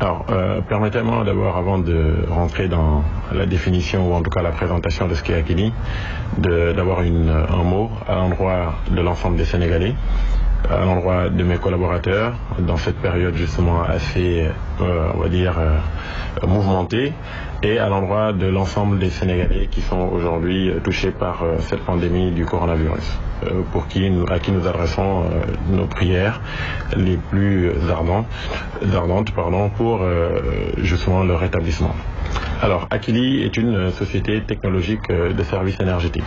Alors, permettez-moi d'abord, avant de rentrer dans la définition ou en tout cas la présentation de ce qu'est Akili, d'avoir un mot à l'endroit de l'ensemble des Sénégalais, à l'endroit de mes collaborateurs, dans cette période justement assez, on va dire, mouvementée, et à l'endroit de l'ensemble des Sénégalais qui sont aujourd'hui touchés par cette pandémie du coronavirus, à qui nous adressons nos prières les plus ardentes pour justement leur rétablissement. Alors, Akili est une société technologique de services énergétiques.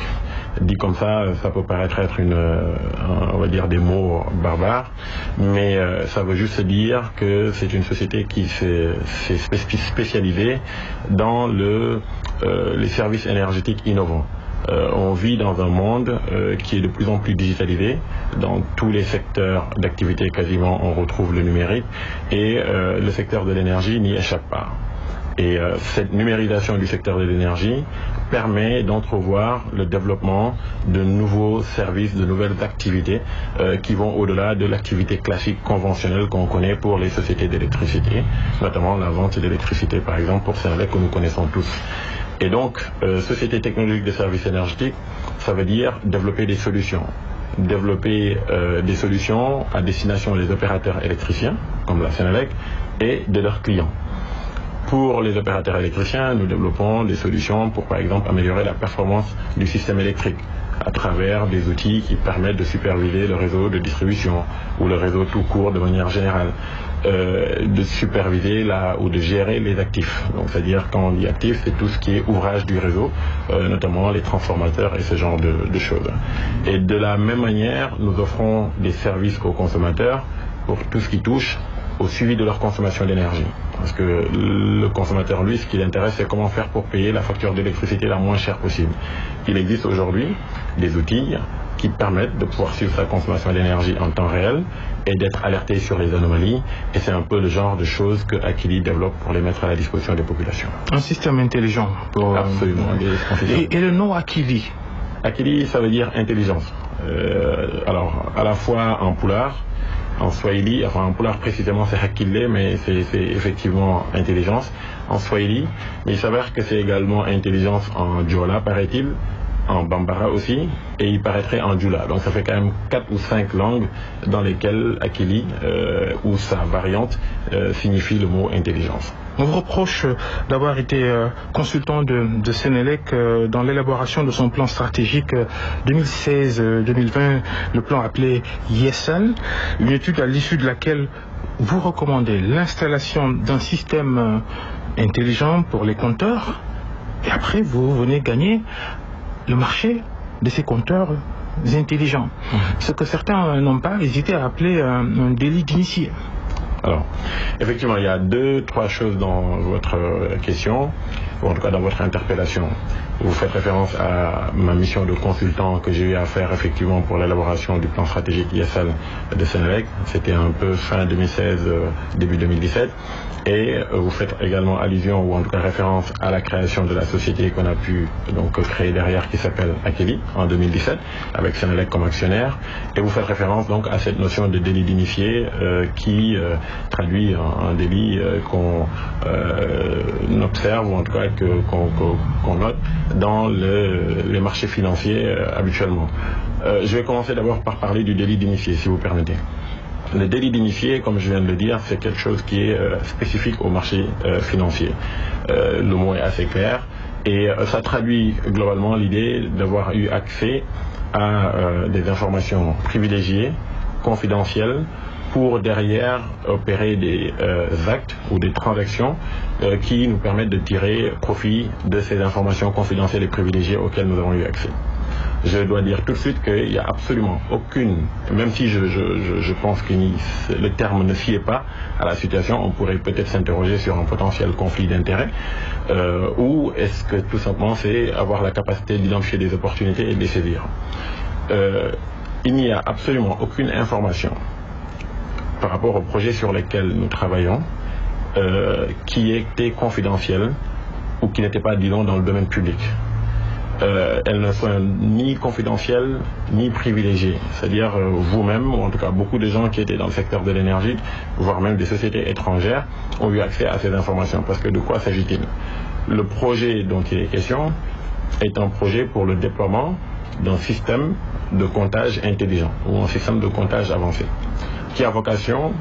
Dit comme ça peut paraître être on va dire des mots barbares, mais ça veut juste dire que c'est une société qui s'est spécialisée dans les services énergétiques innovants. On vit dans un monde qui est de plus en plus digitalisé. Dans tous les secteurs d'activité quasiment on retrouve le numérique, et le secteur de l'énergie n'y échappe pas. Et cette numérisation du secteur de l'énergie permet d'entrevoir le développement de nouveaux services, de nouvelles activités qui vont au-delà de l'activité classique conventionnelle qu'on connaît pour les sociétés d'électricité, notamment la vente d'électricité par exemple pour Senelec que nous connaissons tous. Et donc, société technologique de services énergétiques, ça veut dire développer des solutions. Développer des solutions à destination des opérateurs électriciens, comme la Senelec, et de leurs clients. Pour les opérateurs électriciens, nous développons des solutions pour, par exemple, améliorer la performance du système électrique à travers des outils qui permettent de superviser le réseau de distribution ou le réseau tout court de manière générale, de superviser ou de gérer les actifs. Donc, c'est-à-dire, quand on dit actifs, c'est tout ce qui est ouvrage du réseau, notamment les transformateurs et ce genre de choses. Et de la même manière, nous offrons des services aux consommateurs pour tout ce qui touche au suivi de leur consommation d'énergie. Parce que le consommateur, lui, ce qui l'intéresse, c'est comment faire pour payer la facture d'électricité la moins chère possible. Il existe aujourd'hui des outils qui permettent de pouvoir suivre sa consommation d'énergie en temps réel et d'être alerté sur les anomalies. Et c'est un peu le genre de choses que Akili développe pour les mettre à la disposition des populations. Un système intelligent. Absolument. Et le nom Akili? Akili, ça veut dire intelligence. Alors, à la fois en pulaar, en swahili, enfin en pulaar précisément c'est Hakile, mais c'est effectivement intelligence en swahili, mais il s'avère que c'est également intelligence en diola, paraît-il, en bambara aussi, et il paraîtrait en djoula. Donc ça fait quand même 4 ou 5 langues dans lesquelles Akili, ou sa variante, signifie le mot intelligence. On vous reproche d'avoir été consultant de Senelec dans l'élaboration de son plan stratégique 2016-2020, le plan appelé YESAL, une étude à l'issue de laquelle vous recommandez l'installation d'un système intelligent pour les compteurs, et après vous venez gagner le marché de ces compteurs intelligents. Ce que certains n'ont pas hésité à appeler un délit d'initié. Alors, effectivement, il y a 2-3 choses dans votre question, ou en tout cas dans votre interpellation. Vous faites référence à ma mission de consultant que j'ai eu à faire effectivement pour l'élaboration du plan stratégique YESAL de Senelec. C'était un peu fin 2016, début 2017. Et vous faites également allusion, ou en tout cas référence à la création de la société qu'on a pu donc créer derrière, qui s'appelle Akili, en 2017, avec Senelec comme actionnaire. Et vous faites référence donc à cette notion de délit d'initié qui traduit un délit qu'on observe, ou en tout cas qu'on note dans les marchés financiers habituellement. Je vais commencer d'abord par parler du délit d'initié, si vous permettez. Le délit d'initié, comme je viens de le dire, c'est quelque chose qui est spécifique au marché financier. Le mot est assez clair et ça traduit globalement l'idée d'avoir eu accès à des informations privilégiées, confidentielles, pour derrière opérer des actes ou des transactions qui nous permettent de tirer profit de ces informations confidentielles et privilégiées auxquelles nous avons eu accès. Je dois dire tout de suite qu'il n'y a absolument aucune, même si je pense que le terme ne sied pas à la situation, on pourrait peut-être s'interroger sur un potentiel conflit d'intérêts, ou est-ce que tout simplement c'est avoir la capacité d'identifier des opportunités et de les saisir. Il n'y a absolument aucune information par rapport aux projets sur lesquels nous travaillons qui était confidentiel ou qui n'était pas, disons, dans le domaine public. elles ne sont ni confidentielles ni privilégiées. C'est-à-dire vous-même, ou en tout cas beaucoup de gens qui étaient dans le secteur de l'énergie, voire même des sociétés étrangères, ont eu accès à ces informations. Parce que de quoi s'agit-il? Le projet dont il est question est un projet pour le déploiement d'un système de comptage intelligent, ou un système de comptage avancé, qui a vocation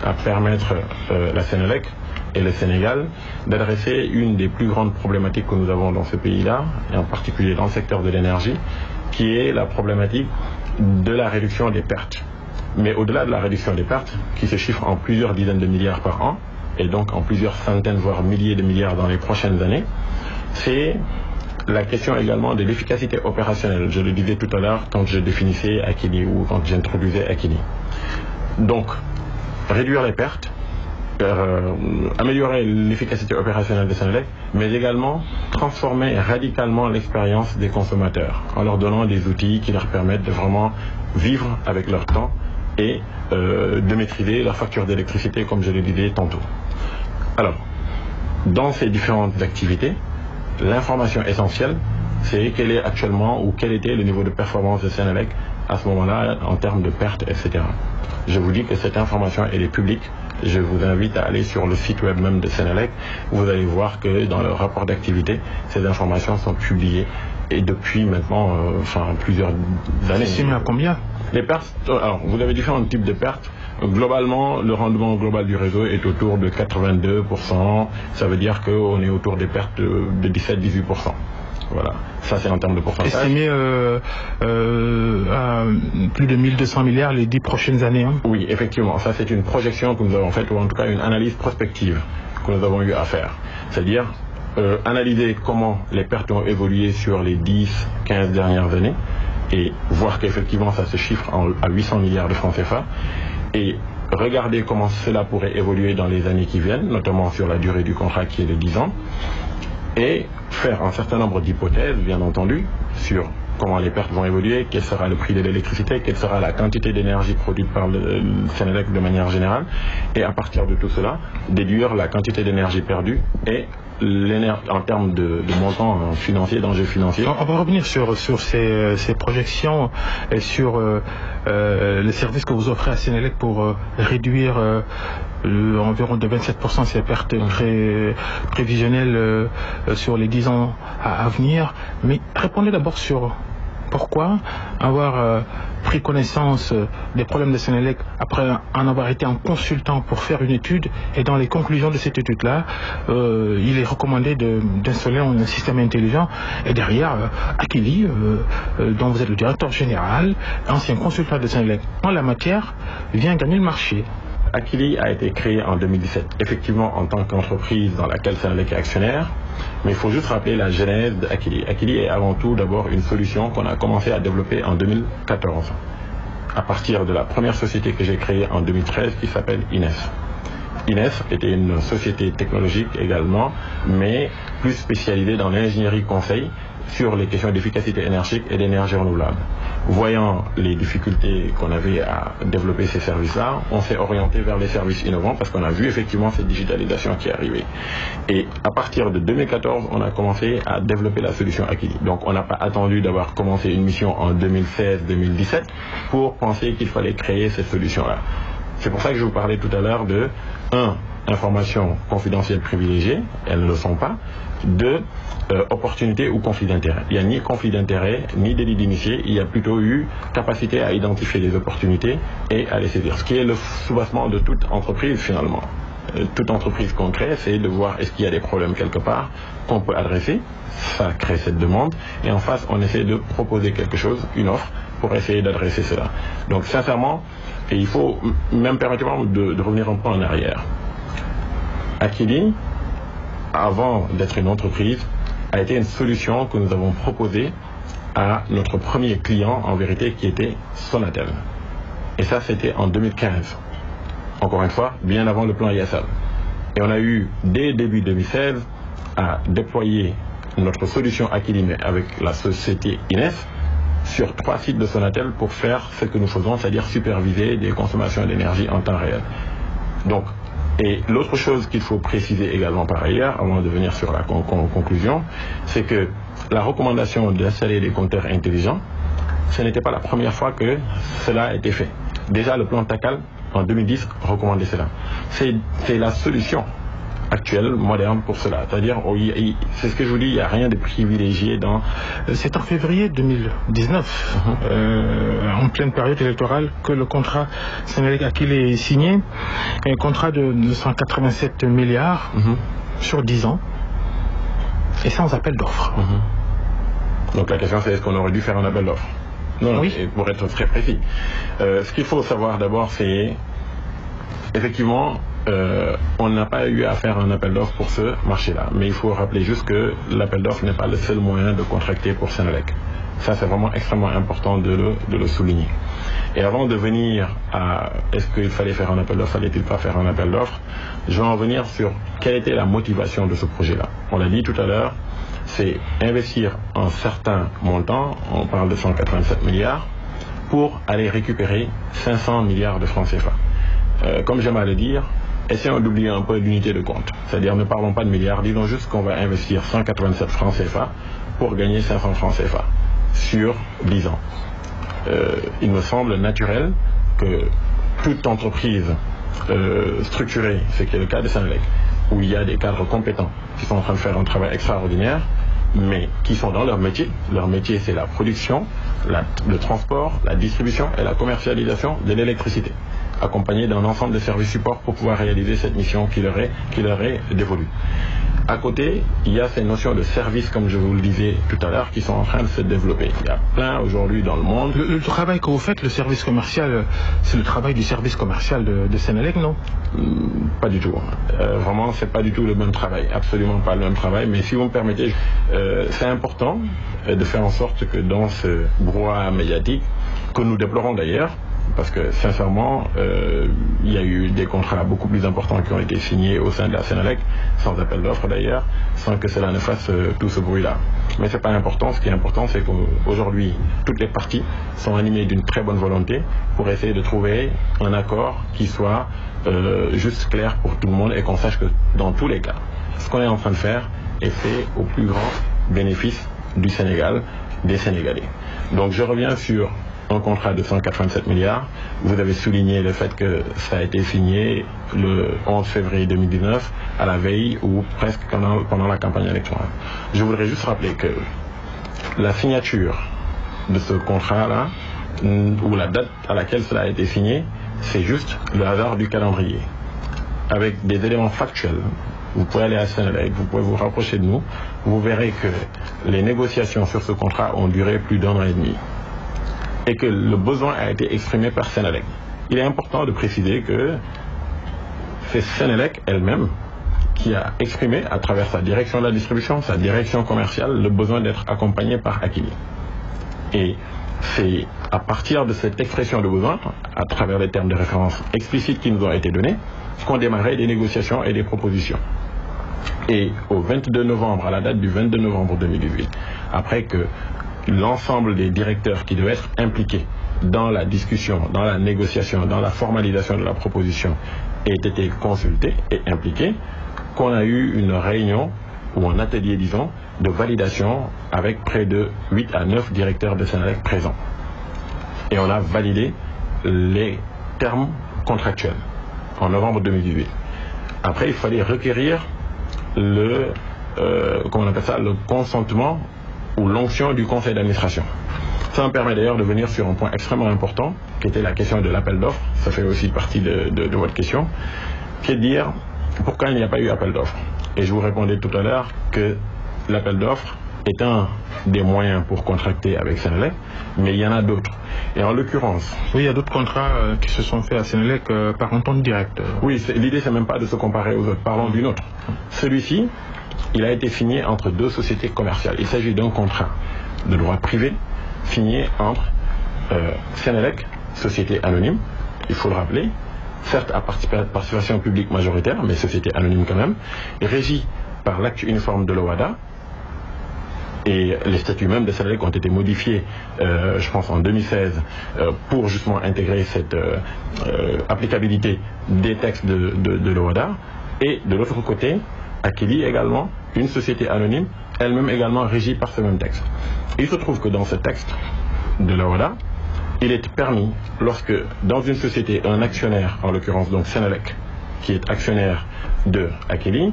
à permettre la Sénélec et le Sénégal d'adresser une des plus grandes problématiques que nous avons dans ce pays-là, et en particulier dans le secteur de l'énergie, qui est la problématique de la réduction des pertes. Mais au-delà de la réduction des pertes, qui se chiffre en plusieurs dizaines de milliards par an, et donc en plusieurs centaines, voire milliers de milliards dans les prochaines années, c'est la question également de l'efficacité opérationnelle. Je le disais tout à l'heure quand je définissais Akili ou quand j'introduisais Akili. Donc, réduire les pertes, améliorer l'efficacité opérationnelle de Sénélec, mais également transformer radicalement l'expérience des consommateurs en leur donnant des outils qui leur permettent de vraiment vivre avec leur temps et de maîtriser leur facture d'électricité, comme je le disais tantôt. Alors, dans ces différentes activités, l'information essentielle, c'est quel est actuellement ou quel était le niveau de performance de Sénélec à ce moment-là en termes de pertes, etc. Je vous dis que cette information, elle est publique. Je vous invite à aller sur le site web même de Sénélec. Vous allez voir que dans le rapport d'activité, ces informations sont publiées et depuis maintenant plusieurs années. C'est à combien? Les pertes, alors vous avez différents types de pertes. Globalement, le rendement global du réseau est autour de 82%. Ça veut dire qu'on est autour des pertes de 17-18%. Voilà, ça c'est en termes de pourcentage. Estimé à plus de 1200 milliards les 10 prochaines années. Hein. Oui, effectivement, ça c'est une projection que nous avons faite, ou en tout cas une analyse prospective que nous avons eu à faire. C'est-à-dire analyser comment les pertes ont évolué sur les 10-15 dernières années et voir qu'effectivement ça se chiffre à 800 milliards de francs CFA et regarder comment cela pourrait évoluer dans les années qui viennent, notamment sur la durée du contrat qui est de 10 ans, et faire un certain nombre d'hypothèses, bien entendu, sur comment les pertes vont évoluer, quel sera le prix de l'électricité, quelle sera la quantité d'énergie produite par le Sénélec de manière générale, et à partir de tout cela, déduire la quantité d'énergie perdue et en termes de montant financier, d'enjeux financiers. On va revenir sur ces projections et sur les services que vous offrez à Sénélec pour réduire environ de 27% ces pertes prévisionnelles sur les 10 ans à venir. Mais répondez d'abord sur pourquoi avoir pris connaissance des problèmes de Sénélec après en avoir été un consultant pour faire une étude, et dans les conclusions de cette étude-là, il est recommandé d'installer un système intelligent, et derrière, Akili, dont vous êtes le directeur général, ancien consultant de Sénélec en la matière, vient gagner le marché. Akili a été créé en 2017, effectivement en tant qu'entreprise dans laquelle Sénélec est actionnaire, mais il faut juste rappeler la genèse d'Akili. Akili est avant tout d'abord une solution qu'on a commencé à développer en 2014, à partir de la première société que j'ai créée en 2013 qui s'appelle Ines. Ines était une société technologique également, mais plus spécialisée dans l'ingénierie conseil sur les questions d'efficacité énergétique et d'énergie renouvelable. Voyant les difficultés qu'on avait à développer ces services-là, on s'est orienté vers les services innovants parce qu'on a vu effectivement cette digitalisation qui est arrivée. Et à partir de 2014, on a commencé à développer la solution Akili. Donc on n'a pas attendu d'avoir commencé une mission en 2016-2017 pour penser qu'il fallait créer cette solution-là. C'est pour ça que je vous parlais tout à l'heure de 1. Informations confidentielles privilégiées, elles ne le sont pas. 2. Opportunité ou conflit d'intérêt. Il n'y a ni conflit d'intérêt, ni délit d'initié, il y a plutôt eu capacité à identifier les opportunités et à les saisir. Ce qui est le soubassement de toute entreprise finalement. Toute entreprise qu'on crée, c'est de voir est-ce qu'il y a des problèmes quelque part qu'on peut adresser, ça crée cette demande, et en face on essaie de proposer quelque chose, une offre, pour essayer d'adresser cela. Donc sincèrement, et il faut même permettre de revenir un peu en arrière. Akili, avant d'être une entreprise, a été une solution que nous avons proposée à notre premier client, en vérité, qui était Sonatel. Et ça, c'était en 2015. Encore une fois, bien avant le plan ISL. Et on a eu, dès début 2016, à déployer notre solution Akili, mais avec la société Ines, sur 3 sites de Sonatel pour faire ce que nous faisons, c'est-à-dire superviser des consommations d'énergie en temps réel. Donc, Et l'autre chose qu'il faut préciser également par ailleurs, avant de venir sur la conclusion, c'est que la recommandation d'installer des compteurs intelligents, ce n'était pas la première fois que cela a été fait. Déjà, le plan TACAL, en 2010, recommandait cela. C'est la solution actuelle, moderne pour cela. C'est-à-dire, c'est ce que je vous dis, il n'y a rien de privilégié dans... C'est en février 2019, en pleine période électorale, que le contrat Senelec-Akilee est signé. Un contrat de 287 milliards sur 10 ans, et sans appel d'offres. Donc la question, c'est est-ce qu'on aurait dû faire un appel d'offres? Non, oui. Et pour être très précis. Ce qu'il faut savoir d'abord, c'est effectivement, on n'a pas eu à faire un appel d'offres pour ce marché-là. Mais il faut rappeler juste que l'appel d'offres n'est pas le seul moyen de contracter pour Senelec. Ça, c'est vraiment extrêmement important de le souligner. Et avant de venir à est-ce qu'il fallait faire un appel d'offres, fallait-il pas faire un appel d'offres, je vais en venir sur quelle était la motivation de ce projet-là. On l'a dit tout à l'heure, c'est investir un certain montant, on parle de 187 milliards, pour aller récupérer 500 milliards de francs CFA. Comme j'aime à le dire, essayons d'oublier un peu l'unité de compte. C'est-à-dire, ne parlons pas de milliards, disons juste qu'on va investir 187 francs CFA pour gagner 500 francs CFA sur 10 ans. Il me semble naturel que toute entreprise structurée, ce qui est le cas de Senelec, où il y a des cadres compétents qui sont en train de faire un travail extraordinaire, mais qui sont dans leur métier. Leur métier, c'est la production, le transport, la distribution et la commercialisation de l'électricité, accompagné d'un ensemble de services supports pour pouvoir réaliser cette mission qui leur est dévolue. À côté, il y a ces notions de service, comme je vous le disais tout à l'heure, qui sont en train de se développer. Il y a plein aujourd'hui dans le monde. Le travail que vous faites, le service commercial, c'est le travail du service commercial de Senelec, non? Pas du tout. Vraiment, c'est pas du tout le même travail. Absolument pas le même travail. Mais si vous me permettez, c'est important de faire en sorte que dans ce brouhaha médiatique, que nous déplorons d'ailleurs, parce que sincèrement, il y a eu des contrats beaucoup plus importants qui ont été signés au sein de la Senelec, sans appel d'offres d'ailleurs, sans que cela ne fasse tout ce bruit-là. Mais c'est pas important. Ce qui est important, c'est qu'aujourd'hui, toutes les parties sont animées d'une très bonne volonté pour essayer de trouver un accord qui soit juste clair pour tout le monde et qu'on sache que dans tous les cas, ce qu'on est en train de faire est fait au plus grand bénéfice du Sénégal, des Sénégalais. Donc je reviens sur un contrat de 187 milliards. Vous avez souligné le fait que ça a été signé le 11 février 2019, à la veille ou presque pendant la campagne électorale. Je voudrais juste rappeler que la signature de ce contrat-là, ou la date à laquelle cela a été signé, c'est juste le hasard du calendrier. Avec des éléments factuels, vous pouvez aller à Senelec, vous pouvez vous rapprocher de nous, vous verrez que les négociations sur ce contrat ont duré plus d'1 an et demi. Et que le besoin a été exprimé par Senelec. Il est important de préciser que c'est Senelec elle-même qui a exprimé à travers sa direction de la distribution, sa direction commerciale, le besoin d'être accompagné par Akilee. Et c'est à partir de cette expression de besoin, à travers les termes de référence explicites qui nous ont été donnés, qu'on démarrait des négociations et des propositions. Et au 22 novembre, à la date du 22 novembre 2018, après que l'ensemble des directeurs qui devaient être impliqués dans la discussion, dans la négociation, dans la formalisation de la proposition aient été consultés et impliqués, qu'on a eu une réunion ou un atelier, disons, de validation avec près de 8 à 9 directeurs de Senelec présents. Et on a validé les termes contractuels en novembre 2018. Après, il fallait requérir le consentement ou l'onction du conseil d'administration. Ça me permet d'ailleurs de venir sur un point extrêmement important, qui était la question de l'appel d'offres. Ça fait aussi partie de votre question, qui est de dire pourquoi il n'y a pas eu appel d'offres. Et je vous répondais tout à l'heure que l'appel d'offres est un des moyens pour contracter avec Senelec, mais il y en a d'autres. Et en l'occurrence... Oui, il y a d'autres contrats qui se sont faits à Senelec par entente directe. Oui, l'idée c'est même pas de se comparer aux autres. Parlons d'une autre. Celui-ci, il a été signé entre 2 sociétés commerciales. Il s'agit d'un contrat de droit privé signé entre Senelec, société anonyme, il faut le rappeler, certes à participation publique majoritaire, mais société anonyme quand même, régie par l'acte uniforme de l'OHADA, Et les statuts même de Sénélec ont été modifiés, je pense en 2016, pour justement intégrer cette applicabilité des textes de l'OHADA. Et de l'autre côté, Akilee également, une société anonyme, elle-même également régie par ce même texte. Il se trouve que dans ce texte de l'OHADA, il est permis, lorsque dans une société, un actionnaire, en l'occurrence donc Sénélec, qui est actionnaire de Akilee,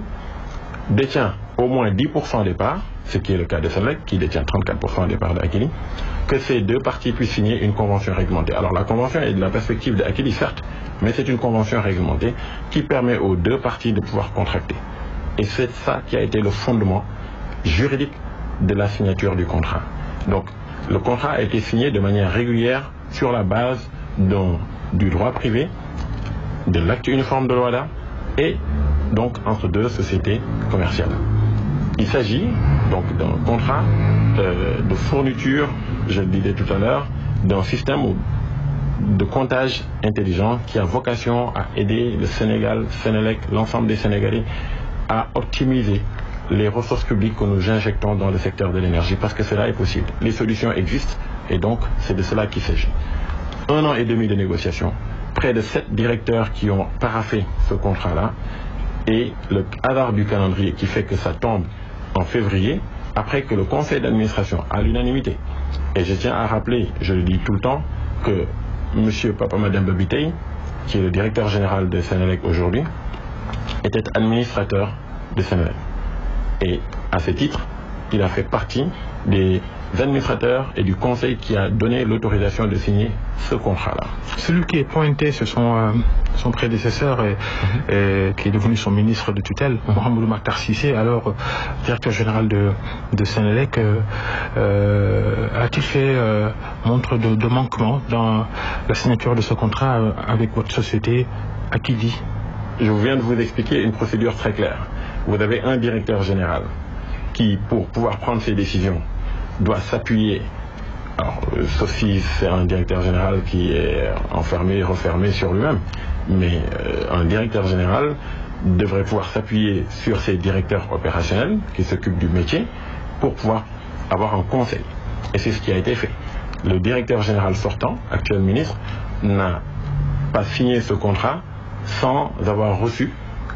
détient au moins 10% des parts, ce qui est le cas de Sénélec, qui détient 34% des parts d'Akilee, que ces deux parties puissent signer une convention réglementée. Alors la convention est de la perspective d'Akilee, certes, mais c'est une convention réglementée qui permet aux deux parties de pouvoir contracter. Et c'est ça qui a été le fondement juridique de la signature du contrat. Donc le contrat a été signé de manière régulière sur la base du droit privé, de l'acte uniforme de l'OHADA et donc entre deux sociétés commerciales. Il s'agit donc d'un contrat de fourniture, je le disais tout à l'heure, d'un système de comptage intelligent qui a vocation à aider le Sénégal, Sénélec, l'ensemble des Sénégalais à optimiser les ressources publiques que nous injectons dans le secteur de l'énergie, parce que cela est possible. Les solutions existent et donc c'est de cela qu'il s'agit. 1 an et demi de négociations, près de 7 directeurs qui ont paraphé ce contrat-là, et le hasard du calendrier qui fait que ça tombe en février, après que le conseil d'administration, à l'unanimité, et je tiens à rappeler, je le dis tout le temps, que M. Papa Mademba Bitèye, qui est le directeur général de Sénélec aujourd'hui, était administrateur de Sénélec. Et à ce titre, il a fait partie des administrateurs et du conseil qui a donné l'autorisation de signer ce contrat-là. Celui qui est pointé, c'est son prédécesseur et qui est devenu son ministre de tutelle, Mohamedou Makhtar Cissé, alors directeur général de Sénélec. A-t-il fait montre de manquement dans la signature de ce contrat avec votre société Akilee? Je viens de vous expliquer une procédure très claire. Vous avez un directeur général qui, pour pouvoir prendre ses décisions, doit s'appuyer, alors sauf si c'est un directeur général qui est enfermé, refermé sur lui-même, mais un directeur général devrait pouvoir s'appuyer sur ses directeurs opérationnels qui s'occupent du métier pour pouvoir avoir un conseil. Et c'est ce qui a été fait. Le directeur général sortant, actuel ministre, n'a pas signé ce contrat sans avoir reçu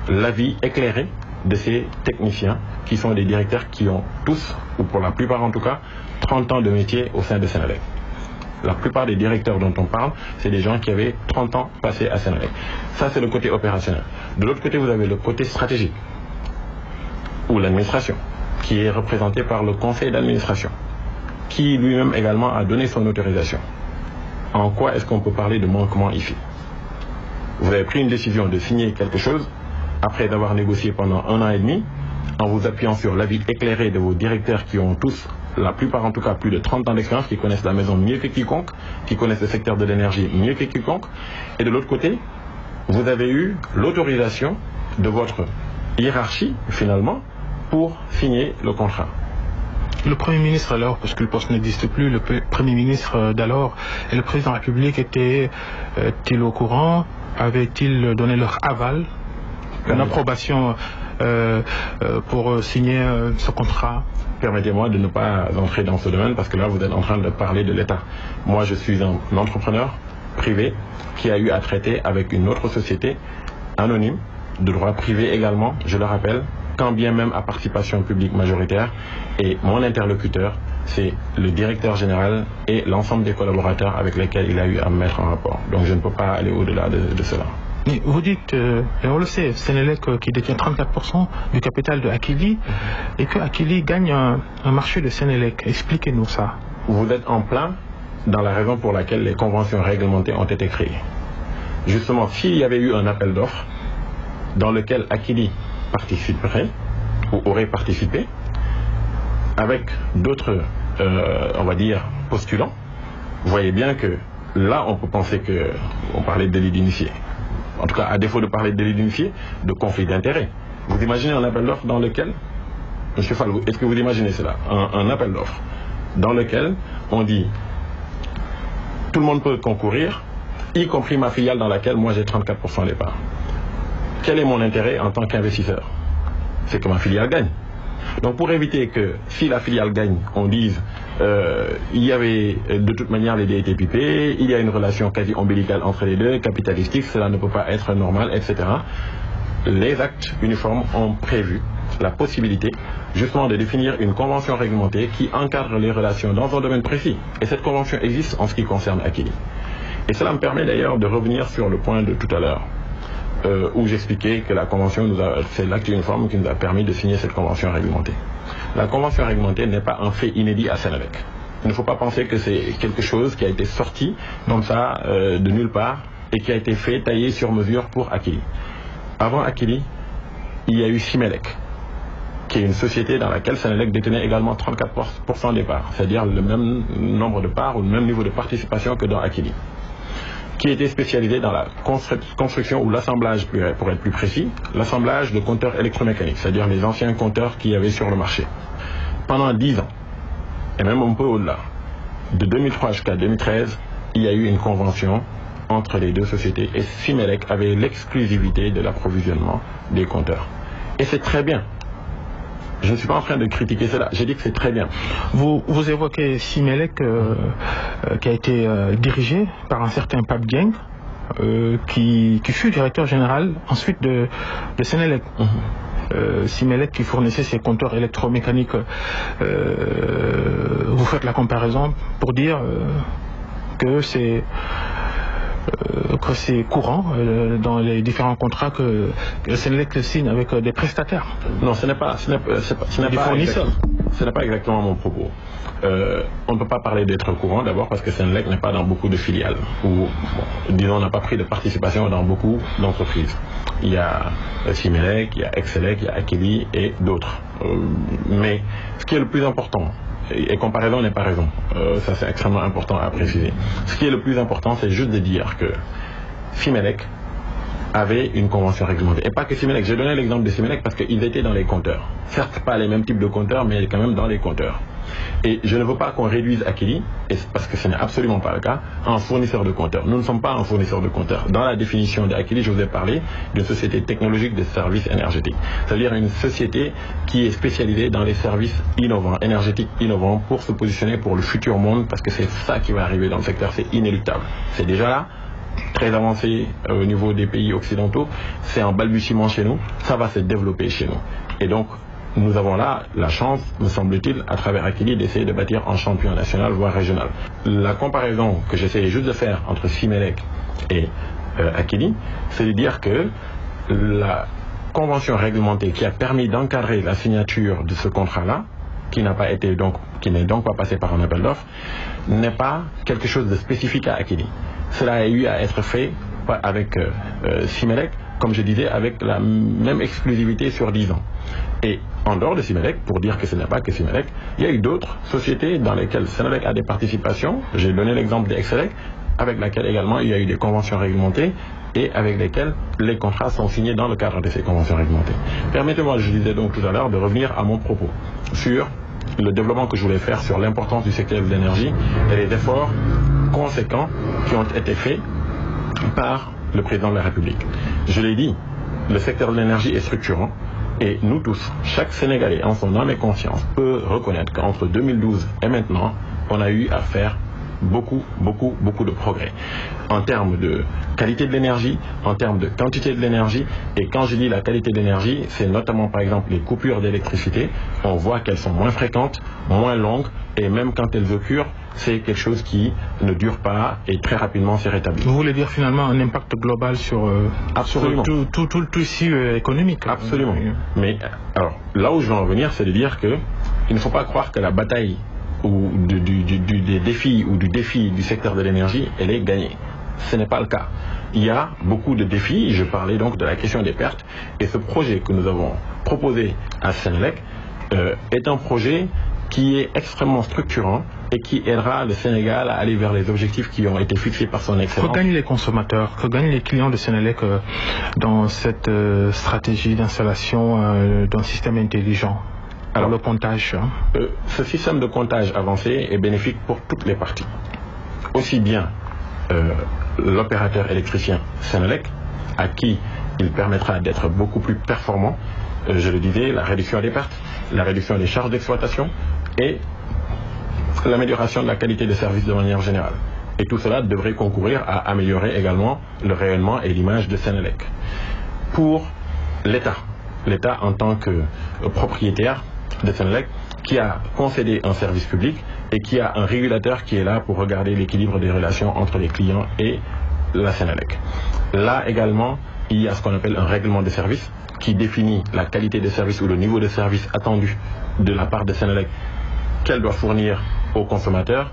l'avis éclairé de ces techniciens qui sont des directeurs qui ont tous, ou pour la plupart en tout cas, 30 ans de métier au sein de Sénélec. La plupart des directeurs dont on parle, c'est des gens qui avaient 30 ans passés à Sénélec. Ça, c'est le côté opérationnel. De l'autre côté, vous avez le côté stratégique, ou l'administration, qui est représentée par le conseil d'administration, qui lui-même également a donné son autorisation. En quoi est-ce qu'on peut parler de manquement ici? Vous avez pris une décision de signer quelque chose après d'avoir négocié pendant 1 an et demi, en vous appuyant sur l'avis éclairé de vos directeurs qui ont tous, la plupart en tout cas, plus de 30 ans d'expérience, qui connaissent la maison mieux que quiconque, qui connaissent le secteur de l'énergie mieux que quiconque. Et de l'autre côté, vous avez eu l'autorisation de votre hiérarchie, finalement, pour signer le contrat. Le Premier ministre alors, parce que le poste n'existe plus, le Premier ministre d'alors et le Président de la République étaient-ils au courant? Avaient-ils donné leur aval, une approbation pour signer ce contrat? Permettez-moi de ne pas entrer dans ce domaine parce que là vous êtes en train de parler de l'État. Moi je suis un entrepreneur privé qui a eu à traiter avec une autre société anonyme, de droit privé également, je le rappelle, quand bien même à participation publique majoritaire, et mon interlocuteur c'est le directeur général et l'ensemble des collaborateurs avec lesquels il a eu à me mettre en rapport. Donc je ne peux pas aller au-delà de cela. Mais vous dites, et on le sait, Sénélec qui détient 34% du capital de Akilee et que Akilee gagne un marché de Sénélec. Expliquez-nous ça. Vous êtes en plein dans la raison pour laquelle les conventions réglementées ont été créées. Justement, s'il y avait eu un appel d'offres dans lequel Akilee participerait ou aurait participé avec d'autres, on va dire, postulants, vous voyez bien que là on peut penser qu'on parlait de délit d'initié. En tout cas, à défaut de parler de délit d'initié, de conflit d'intérêts. Vous imaginez un appel d'offres dans lequel, M. Fall, est-ce que vous imaginez cela? Un appel d'offres dans lequel on dit tout le monde peut concourir, y compris ma filiale dans laquelle moi j'ai 34% des parts. Quel est mon intérêt en tant qu'investisseur? C'est que ma filiale gagne. Donc pour éviter que si la filiale gagne, on dise il y avait de toute manière les dés étaient pipés, il y a une relation quasi ombilicale entre les deux, capitalistique, cela ne peut pas être normal, etc. Les actes uniformes ont prévu la possibilité justement de définir une convention réglementée qui encadre les relations dans un domaine précis. Et cette convention existe en ce qui concerne Akili. Et cela me permet d'ailleurs de revenir sur le point de tout à l'heure, où j'expliquais que la convention, c'est l'acte uniforme qui nous a permis de signer cette convention réglementée. La convention réglementée n'est pas un fait inédit à Senelec. Il ne faut pas penser que c'est quelque chose qui a été sorti comme ça de nulle part et qui a été fait, taillé sur mesure pour Akili. Avant Akili, il y a eu Simelec, qui est une société dans laquelle Senelec détenait également 34% des parts, c'est-à-dire le même nombre de parts ou le même niveau de participation que dans Akili, qui était spécialisé dans la construction ou l'assemblage, pour être plus précis, l'assemblage de compteurs électromécaniques, c'est-à-dire les anciens compteurs qu'il y avait sur le marché. Pendant 10 ans, et même un peu au-delà, de 2003 jusqu'à 2013, il y a eu une convention entre les deux sociétés et Simelec avait l'exclusivité de l'approvisionnement des compteurs. Et c'est très bien. Je ne suis pas en train de critiquer cela, j'ai dit que c'est très bien. Vous évoquez Simelec qui a été dirigé par un certain Pape Dieng, qui fut directeur général ensuite de Senelec. Simelec qui fournissait ses compteurs électromécaniques. Vous faites la comparaison pour dire que c'est courant dans les différents contrats que Senelec signe avec des prestataires. Non, ce n'est pas exactement mon propos. On ne peut pas parler d'être courant d'abord parce que Senelec n'est pas dans beaucoup de filiales ou, disons, n'a pas pris de participation dans beaucoup d'entreprises. Il y a Simelec, il y a Excelec, il y a Akili et d'autres. Mais ce qui est le plus important, et comparaison n'est pas raison, ça c'est extrêmement important à préciser. Ce qui est le plus important, c'est juste de dire que Simelec avait une convention réglementée. Et pas que Simelec, j'ai donné l'exemple de Simelec parce qu'ils étaient dans les compteurs. Certes, pas les mêmes types de compteurs, mais quand même dans les compteurs. Et je ne veux pas qu'on réduise Akili, parce que ce n'est absolument pas le cas, en fournisseur de compteurs. Nous ne sommes pas un fournisseur de compteurs. Dans la définition d'Akili, je vous ai parlé d'une société technologique de services énergétiques. C'est-à-dire une société qui est spécialisée dans les services innovants, énergétiques innovants, pour se positionner pour le futur monde, parce que c'est ça qui va arriver dans le secteur, c'est inéluctable. C'est déjà là, très avancé au niveau des pays occidentaux, c'est en balbutiement chez nous, ça va se développer chez nous. Et donc, nous avons là la chance, me semble-t-il, à travers Akili, d'essayer de bâtir un champion national, voire régional. La comparaison que j'essayais juste de faire entre Simelec et Akili, c'est de dire que la convention réglementée qui a permis d'encadrer la signature de ce contrat-là, qui n'est donc pas passé par un appel d'offres, n'est pas quelque chose de spécifique à Akili. Cela a eu à être fait avec Simelec, comme je disais, avec la même exclusivité sur 10 ans. Et en dehors de Simelec, pour dire que ce n'est pas que Simelec, il y a eu d'autres sociétés dans lesquelles Senelec a des participations. J'ai donné l'exemple d'Excelec, avec laquelle également il y a eu des conventions réglementées et avec lesquelles les contrats sont signés dans le cadre de ces conventions réglementées. Permettez-moi, je disais donc tout à l'heure, de revenir à mon propos sur le développement que je voulais faire sur l'importance du secteur de l'énergie et les efforts conséquents qui ont été faits par le président de la République. Je l'ai dit, le secteur de l'énergie est structurant et nous tous, chaque Sénégalais en son âme et conscience peut reconnaître qu'entre 2012 et maintenant, on a eu à faire beaucoup de progrès en termes de qualité de l'énergie, en termes de quantité de l'énergie. Et quand je dis la qualité de l'énergie, c'est notamment par exemple les coupures d'électricité. On voit qu'elles sont moins fréquentes, moins longues, et même quand elles occurrent, c'est quelque chose qui ne dure pas et très rapidement s'est rétabli. Vous voulez dire finalement un impact global sur tout le tissu économique? Absolument. Mais alors, là où je veux en venir, c'est de dire que il ne faut pas croire que la bataille ou des défis ou du défi du secteur de l'énergie, elle est gagnée. Ce n'est pas le cas. Il y a beaucoup de défis, je parlais donc de la question des pertes, et ce projet que nous avons proposé à Senelec est un projet qui est extrêmement structurant et qui aidera le Sénégal à aller vers les objectifs qui ont été fixés par son excellence. Que gagnent les consommateurs, que gagnent les clients de Senelec dans cette stratégie d'installation d'un système intelligent? Alors le comptage. Ce système de comptage avancé est bénéfique pour toutes les parties. Aussi bien l'opérateur électricien Senelec, à qui il permettra d'être beaucoup plus performant je le disais, la réduction des pertes, la réduction des charges d'exploitation et l'amélioration de la qualité des services de manière générale. Et tout cela devrait concourir à améliorer également le rayonnement et l'image de Senelec. Pour l'État en tant que propriétaire de Senelec, qui a concédé un service public et qui a un régulateur qui est là pour regarder l'équilibre des relations entre les clients et la Senelec. Là également, il y a ce qu'on appelle un règlement de service qui définit la qualité de service ou le niveau de service attendu de la part de Senelec qu'elle doit fournir aux consommateurs.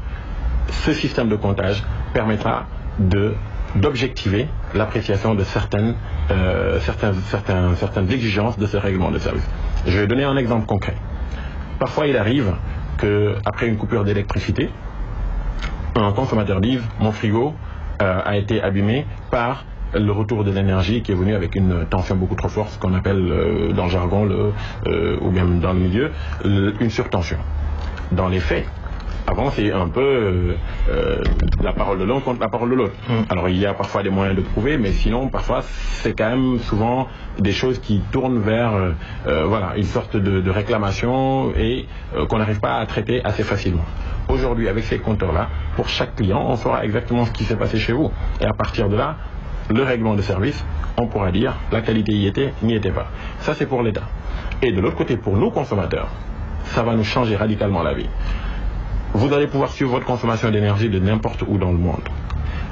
Ce système de comptage permettra d'objectiver l'appréciation de certaines exigences de ce règlement de service. Je vais donner un exemple concret. Parfois, il arrive qu'après une coupure d'électricité, un consommateur dise « mon frigo a été abîmé par le retour de l'énergie qui est venu avec une tension beaucoup trop forte, ce qu'on appelle dans le jargon, ou bien dans le milieu, une surtension ». Dans les faits, avant, c'est un peu la parole de l'un contre la parole de l'autre. Alors, il y a parfois des moyens de prouver, mais sinon, parfois, c'est quand même souvent des choses qui tournent vers voilà, une sorte de réclamation et qu'on n'arrive pas à traiter assez facilement. Aujourd'hui, avec ces compteurs-là, pour chaque client, on saura exactement ce qui s'est passé chez vous. Et à partir de là, le règlement de service, on pourra dire la qualité y était, n'y était pas. Ça, c'est pour l'État. Et de l'autre côté, pour nos consommateurs, ça va nous changer radicalement la vie. Vous allez pouvoir suivre votre consommation d'énergie de n'importe où dans le monde.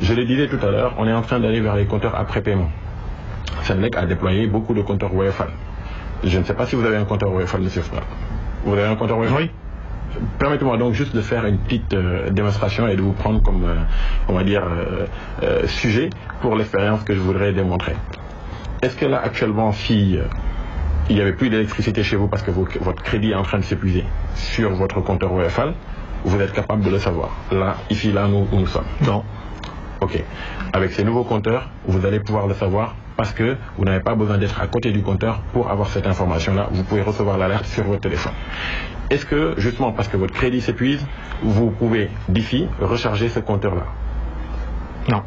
Je le disais tout à l'heure, on est en train d'aller vers les compteurs après paiement. Senelec a déployé beaucoup de compteurs WFL. Je ne sais pas si vous avez un compteur WFL, monsieur Frère. Vous avez un compteur WFL? Oui. Permettez-moi donc juste de faire une petite démonstration et de vous prendre comme, on va dire, sujet pour l'expérience que je voudrais démontrer. Est-ce que là, actuellement, si il n'y avait plus d'électricité chez vous parce que votre crédit est en train de s'épuiser sur votre compteur WFL, vous êtes capable de le savoir. Là, ici, là, où nous sommes. Non. Ok. Avec ces nouveaux compteurs, vous allez pouvoir le savoir parce que vous n'avez pas besoin d'être à côté du compteur pour avoir cette information-là. Vous pouvez recevoir l'alerte sur votre téléphone. Est-ce que, justement, parce que votre crédit s'épuise, vous pouvez, d'ici, recharger ce compteur-là? Non.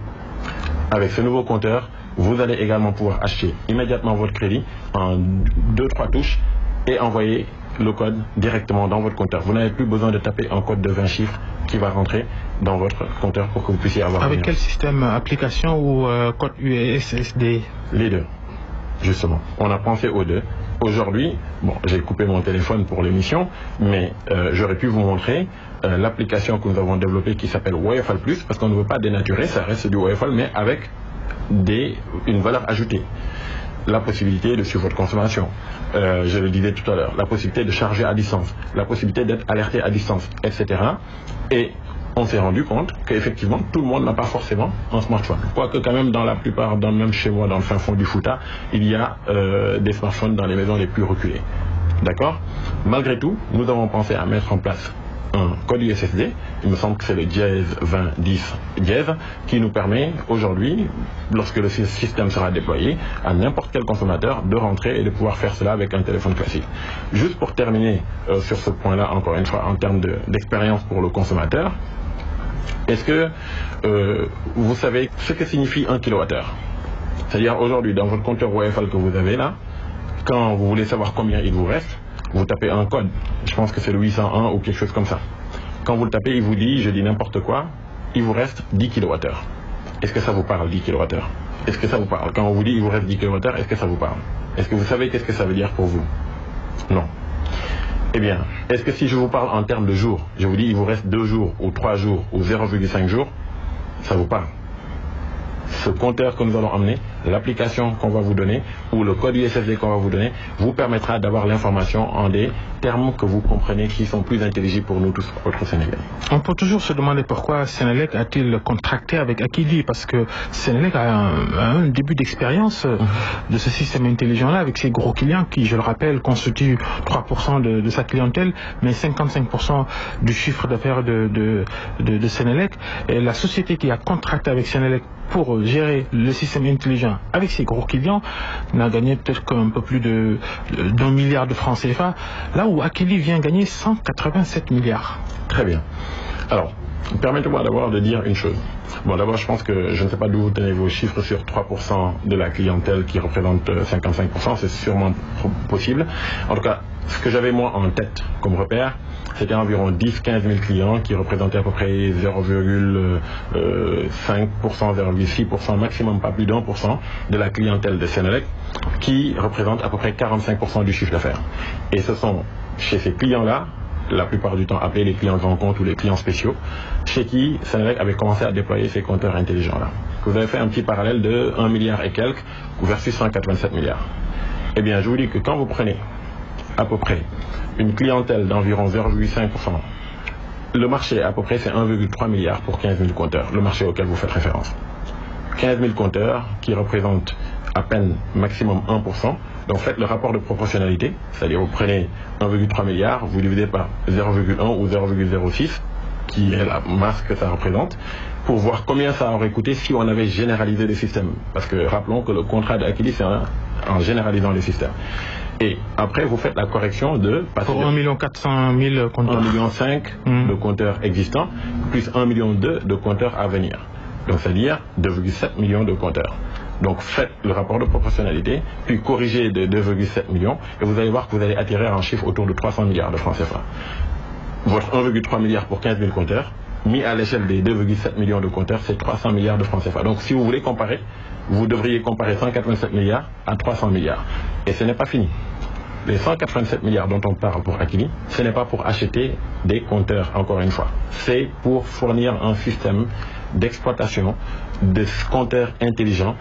Avec ce nouveau compteur, vous allez également pouvoir acheter immédiatement votre crédit en 2-3 touches et envoyer le code directement dans votre compteur. Vous n'avez plus besoin de taper un code de 20 chiffres qui va rentrer dans votre compteur pour que vous puissiez avoir... Avec quel système? Application ou code USSD? Les deux, justement. On a pensé aux deux. Aujourd'hui, bon, j'ai coupé mon téléphone pour l'émission, mais j'aurais pu vous montrer l'application que nous avons développée qui s'appelle WFL+, parce qu'on ne veut pas dénaturer, ça reste du WFL, mais avec une valeur ajoutée. La possibilité de suivre votre consommation, je le disais tout à l'heure, la possibilité de charger à distance, la possibilité d'être alerté à distance, etc. Et on s'est rendu compte qu'effectivement, tout le monde n'a pas forcément un smartphone. Quoique quand même, dans la plupart, même chez moi, dans le fin fond du Fouta, il y a des smartphones dans les maisons les plus reculées. D'accord? Malgré tout, nous avons pensé à mettre en place un code USSD, il me semble que c'est le dièse 2010 dièse, qui nous permet aujourd'hui, lorsque le système sera déployé, à n'importe quel consommateur de rentrer et de pouvoir faire cela avec un téléphone classique. Juste pour terminer sur ce point-là, encore une fois, en termes d'expérience pour le consommateur, est-ce que vous savez ce que signifie 1 kWh? C'est-à-dire aujourd'hui, dans votre compteur WFL que vous avez là, quand vous voulez savoir combien il vous reste, vous tapez un code, je pense que c'est le 801 ou quelque chose comme ça. Quand vous le tapez, il vous dit, je dis n'importe quoi, il vous reste 10 kWh. Est-ce que ça vous parle, 10 kWh? Est-ce que ça vous parle? Quand on vous dit, il vous reste 10 kWh, est-ce que ça vous parle? Est-ce que vous savez qu'est-ce que ça veut dire pour vous? Non. Eh bien, est-ce que si je vous parle en termes de jours, je vous dis, il vous reste 2 jours, ou 3 jours, ou 0,5 jours, ça vous parle? Ce compteur que nous allons emmener, l'application qu'on va vous donner ou le code USSD qu'on va vous donner vous permettra d'avoir l'information en des termes que vous comprenez qui sont plus intelligibles pour nous tous autres Sénégalais. On peut toujours se demander pourquoi Senelec a-t-il contracté avec Akili, parce que Senelec a un début d'expérience de ce système intelligent-là avec ses gros clients qui, je le rappelle, constituent 3% de sa clientèle, mais 55% du chiffre d'affaires de Senelec. Et la société qui a contracté avec Senelec pour gérer le système intelligent avec ses gros clients n'a gagné peut-être un peu plus d'1 milliard de francs CFA, là où Akili vient gagner 187 milliards. Très bien. Alors, Permettez-moi d'abord de dire une chose. Bon, d'abord, je pense que je ne sais pas d'où vous tenez vos chiffres sur 3% de la clientèle qui représente 55%, c'est sûrement possible. En tout cas, ce que j'avais moi en tête comme repère, c'était environ 10-15 000 clients qui représentaient à peu près 0,5%, 0,6%, maximum pas plus d'1% de la clientèle de Senelec, qui représente à peu près 45% du chiffre d'affaires. Et ce sont chez ces clients-là, la plupart du temps appelés les clients grands comptes ou les clients spéciaux, chez qui Senelec avait commencé à déployer ces compteurs intelligents-là. Vous avez fait un petit parallèle de 1 milliard et quelques versus 187 milliards. Eh bien, je vous dis que quand vous prenez à peu près une clientèle d'environ 0,5%, le marché à peu près c'est 1,3 milliard pour 15 000 compteurs, le marché auquel vous faites référence. 15 000 compteurs qui représentent à peine maximum 1%. Donc faites le rapport de proportionnalité, c'est-à-dire vous prenez 1,3 milliard, vous divisez par 0,1 ou 0,06, qui est la masse que ça représente, pour voir combien ça aurait coûté si on avait généralisé les systèmes. Parce que rappelons que le contrat d'Aquili, c'est en généralisant les systèmes. Et après, vous faites la correction de... Pour 1 400 000 compteurs. 1,5 million de compteurs existants, plus 1,2 million de compteurs à venir. Donc c'est-à-dire 2,7 millions de compteurs. Donc faites le rapport de proportionnalité, puis corrigez de 2,7 millions, et vous allez voir que vous allez atterrir en chiffre autour de 300 milliards de francs CFA. Votre 1,3 milliard pour 15 000 compteurs, mis à l'échelle des 2,7 millions de compteurs, c'est 300 milliards de francs CFA. Donc si vous voulez comparer, vous devriez comparer 187 milliards à 300 milliards. Et ce n'est pas fini. Les 187 milliards dont on parle pour Aquili, ce n'est pas pour acheter des compteurs, encore une fois. C'est pour fournir un système d'exploitation de compteurs intelligents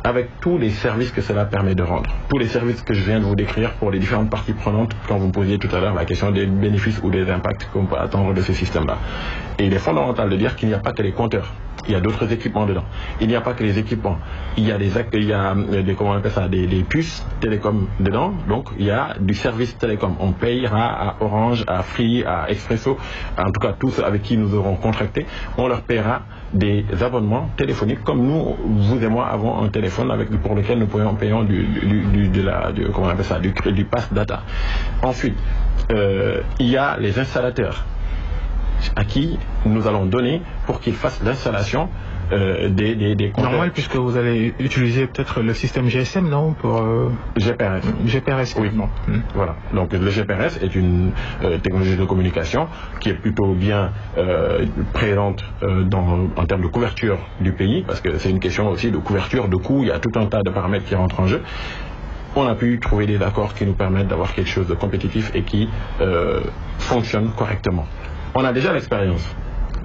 avec tous les services que cela permet de rendre. Tous les services que je viens de vous décrire pour les différentes parties prenantes quand vous me posiez tout à l'heure la question des bénéfices ou des impacts qu'on peut attendre de ces systèmes-là. Et il est fondamental de dire qu'il n'y a pas que les compteurs. Il y a d'autres équipements dedans. Il n'y a pas que les équipements. Il y a des comment on appelle ça, des puces télécom dedans. Donc il y a du service télécom. On payera à Orange, à Free, à Expresso, en tout cas tous ceux avec qui nous aurons contracté, on leur paiera des abonnements téléphoniques comme nous, vous et moi, avons un téléphone pour lequel nous payons comment on appelle ça, du pass data. Ensuite, il y a les installateurs à qui nous allons donner pour qu'ils fassent l'installation des compteurs. Normal, puisque vous allez utiliser peut-être le système GSM, non, pour GPRS. GPRS, oui. Voilà. Donc le GPRS est une technologie de communication qui est plutôt bien présente en termes de couverture du pays, parce que c'est une question aussi de couverture, de coût. Il y a tout un tas de paramètres qui rentrent en jeu. On a pu trouver des accords qui nous permettent d'avoir quelque chose de compétitif et qui fonctionne correctement. On a déjà l'expérience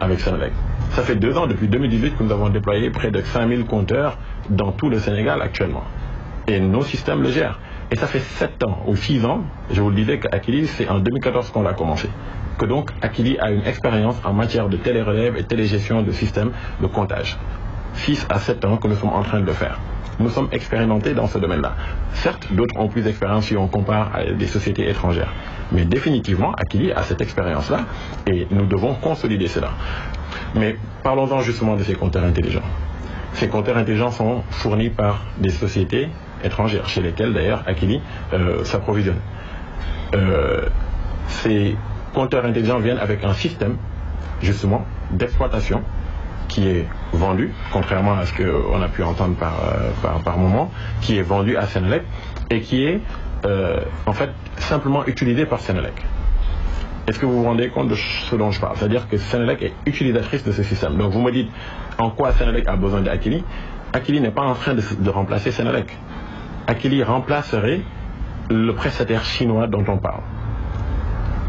avec Senelec. Ça fait 2 ans, depuis 2018, que nous avons déployé près de 5000 compteurs dans tout le Sénégal actuellement. Et nos systèmes le gèrent. Et ça fait 7 ans ou 6 ans, je vous le disais qu'Aquili, c'est en 2014 qu'on l'a commencé. Que donc Aquili a une expérience en matière de télérelève et télégestion de systèmes de comptage. 6 à 7 ans que nous sommes en train de le faire. Nous sommes expérimentés dans ce domaine-là. Certes, d'autres ont plus d'expérience si on compare à des sociétés étrangères. Mais définitivement, Aquili a cette expérience-là et nous devons consolider cela. Mais parlons-en justement de ces compteurs intelligents. Ces compteurs intelligents sont fournis par des sociétés étrangères, chez lesquelles d'ailleurs Aquili s'approvisionne. Ces compteurs intelligents viennent avec un système, justement, d'exploitation qui est vendu, contrairement à ce qu'on a pu entendre par moment, qui est vendu à Senelec et qui est en fait simplement utilisé par Senelec. Est-ce que vous vous rendez compte de ce dont je parle? C'est-à-dire que Senelec est utilisatrice de ce système. Donc vous me dites en quoi Senelec a besoin d'Aquili. Aquili n'est pas en train de remplacer Senelec. Aquili remplacerait le prestataire chinois dont on parle.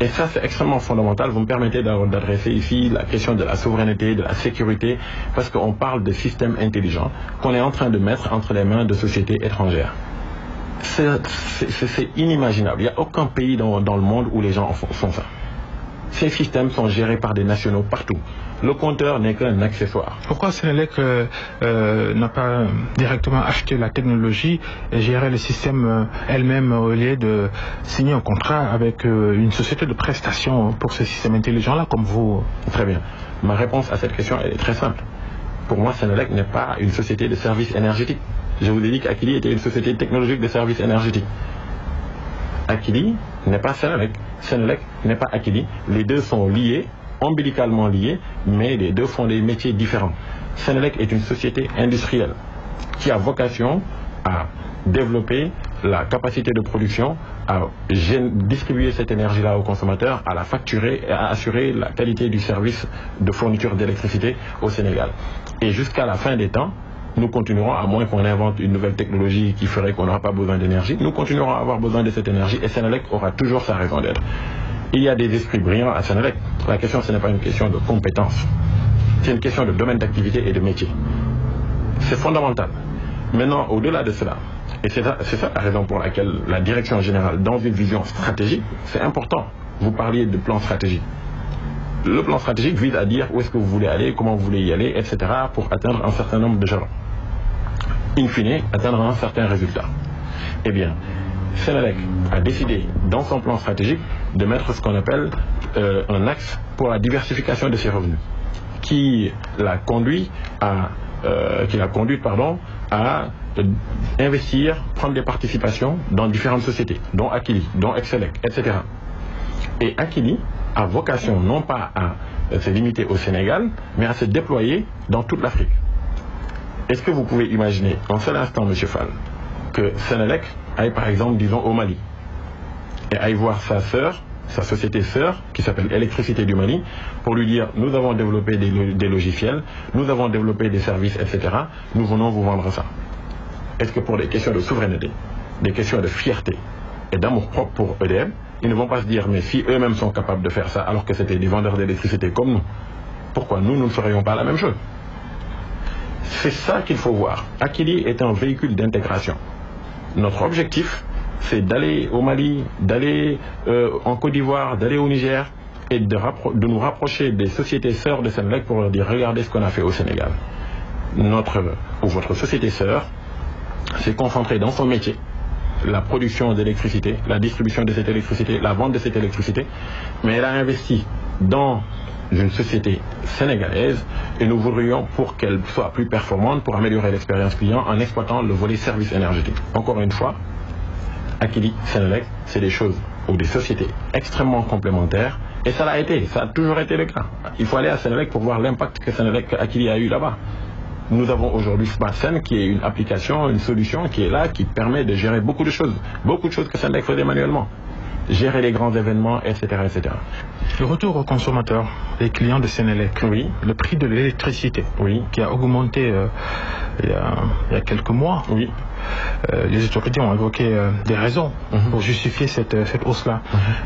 Et ça, c'est extrêmement fondamental. Vous me permettez d'adresser ici la question de la souveraineté, de la sécurité, parce qu'on parle de systèmes intelligents qu'on est en train de mettre entre les mains de sociétés étrangères. C'est inimaginable. Il n'y a aucun pays dans le monde où les gens font ça. Ces systèmes sont gérés par des nationaux partout. Le compteur n'est qu'un accessoire. Pourquoi Senelec n'a pas directement acheté la technologie et géré le système elle-même au lieu de signer un contrat avec une société de prestation pour ce système intelligent-là comme vous? Très bien. Ma réponse à cette question elle est très simple. Pour moi, Senelec n'est pas une société de services énergétiques. Je vous ai dit qu'Aquili était une société technologique de services énergétiques. Aquili n'est pas Senelec. Senelec n'est pas Aquili. Les deux sont liés. ombilicalement liés, mais les deux font des métiers différents. Senelec est une société industrielle qui a vocation à développer la capacité de production, à distribuer cette énergie-là aux consommateurs, à la facturer et à assurer la qualité du service de fourniture d'électricité au Sénégal. Et jusqu'à la fin des temps, nous continuerons, à moins qu'on invente une nouvelle technologie qui ferait qu'on n'aura pas besoin d'énergie, nous continuerons à avoir besoin de cette énergie et Senelec aura toujours sa raison d'être. Il y a des esprits brillants à Senelec. La question, ce n'est pas une question de compétence. C'est une question de domaine d'activité et de métier. C'est fondamental. Maintenant, au-delà de cela, et c'est ça la raison pour laquelle la direction générale, dans une vision stratégique, c'est important. Vous parliez de plan stratégique. Le plan stratégique vise à dire où est-ce que vous voulez aller, comment vous voulez y aller, etc. pour atteindre un certain nombre de jalons. In fine, atteindre un certain résultat. Eh bien, Senelec a décidé, dans son plan stratégique, de mettre ce qu'on appelle un axe pour la diversification de ses revenus, qui l'a conduite à investir, prendre des participations dans différentes sociétés, dont Akili, dont Excelec, etc. Et Akili a vocation non pas à se limiter au Sénégal, mais à se déployer dans toute l'Afrique. Est-ce que vous pouvez imaginer, en seul instant, M. Fall, que Senelec aille par exemple, disons, au Mali, et aille voir sa société sœur, qui s'appelle Électricité du Mali, pour lui dire, nous avons développé des logiciels, nous avons développé des services, etc., nous venons vous vendre ça. Est-ce que pour des questions de souveraineté, des questions de fierté et d'amour propre pour EDF, ils ne vont pas se dire, mais si eux-mêmes sont capables de faire ça, alors que c'était des vendeurs d'électricité comme nous, pourquoi nous ne ferions pas la même chose? C'est ça qu'il faut voir. Akili est un véhicule d'intégration. Notre objectif, c'est d'aller au Mali, d'aller en Côte d'Ivoire, d'aller au Niger et de nous rapprocher des sociétés sœurs de Senelec pour leur dire, regardez ce qu'on a fait au Sénégal. Votre société sœur s'est concentrée dans son métier, la production d'électricité, la distribution de cette électricité, la vente de cette électricité, mais elle a investi dans une société sénégalaise et nous voudrions pour qu'elle soit plus performante, pour améliorer l'expérience client en exploitant le volet service énergétique. Encore une fois, Akili, Senelec, c'est des choses ou des sociétés extrêmement complémentaires et ça l'a été, ça a toujours été le cas. Il faut aller à Senelec pour voir l'impact que Senelec Akili a eu là-bas. Nous avons aujourd'hui SmartSen qui est une application, une solution qui est là, qui permet de gérer beaucoup de choses que Senelec faisait manuellement. Gérer les grands événements, etc., etc. Le retour aux consommateurs, les clients de Senelec, oui. Le prix de l'électricité, oui. Qui a augmenté il y a quelques mois. Oui. Les autorités ont évoqué des raisons pour justifier cette hausse-là.